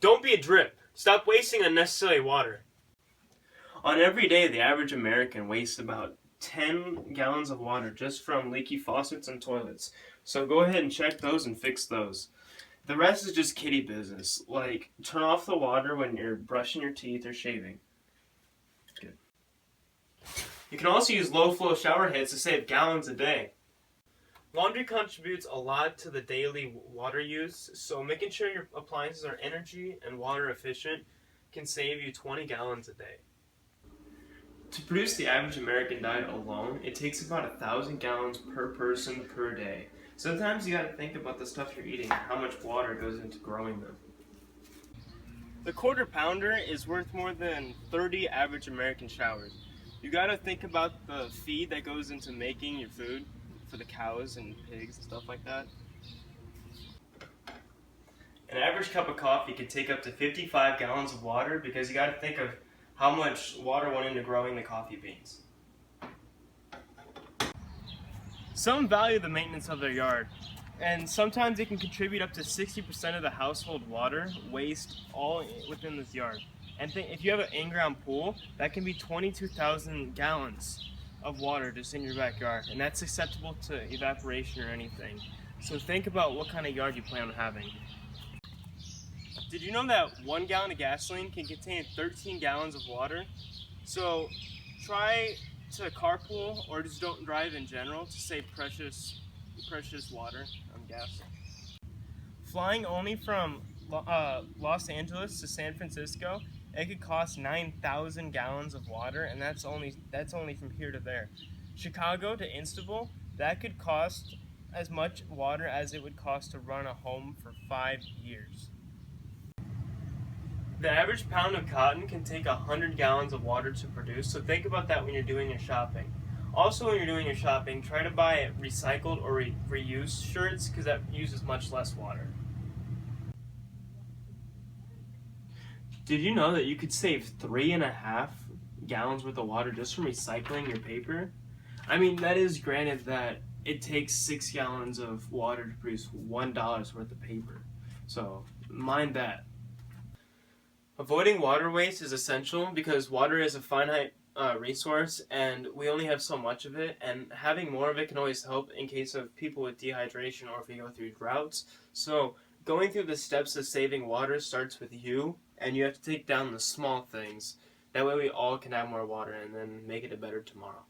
Don't be a drip. Stop wasting unnecessary water. On every day, the average American wastes about 10 gallons of water just from leaky faucets and toilets. So go ahead and check those and fix those. The rest is just kiddie business, like turn off the water when you're brushing your teeth or shaving. Good. You can also use low-flow shower heads to save gallons a day. Laundry contributes a lot to the daily water use, so making sure your appliances are energy and water efficient can save you 20 gallons a day. To produce the average American diet alone, it takes about 1,000 gallons per person per day. Sometimes you gotta think about the stuff you're eating and how much water goes into growing them. The quarter pounder is worth more than 30 average American showers. You gotta think about the feed that goes into making your food for the cows and pigs and stuff like that. An average cup of coffee can take up to 55 gallons of water because you gotta think of how much water went into growing the coffee beans. Some value the maintenance of their yard, and sometimes it can contribute up to 60% of the household water waste all within this yard. And if you have an in-ground pool, that can be 22,000 gallons of water just in your backyard, and that's susceptible to evaporation or anything. So think about what kind of yard you plan on having. Did you know that 1 gallon of gasoline can contain 13 gallons of water? So try to carpool or just don't drive in general to save precious water on gas. Flying only from Los Angeles to San Francisco, it could cost 9,000 gallons of water, and that's only from here to there. Chicago to Istanbul, that could cost as much water as it would cost to run a home for 5 years. The average pound of cotton can take 100 gallons of water to produce, so think about that when you're doing your shopping. Also, when you're doing your shopping, try to buy recycled or reused shirts because that uses much less water. Did you know that you could save 3.5 gallons worth of water just from recycling your paper? I mean, that is granted that it takes 6 gallons of water to produce $1 worth of paper. So, mind that. Avoiding water waste is essential because water is a finite resource and we only have so much of it, and having more of it can always help in case of people with dehydration or if you go through droughts. So going through the steps of saving water starts with you, and you have to take down the small things. That way we all can have more water and then make it a better tomorrow.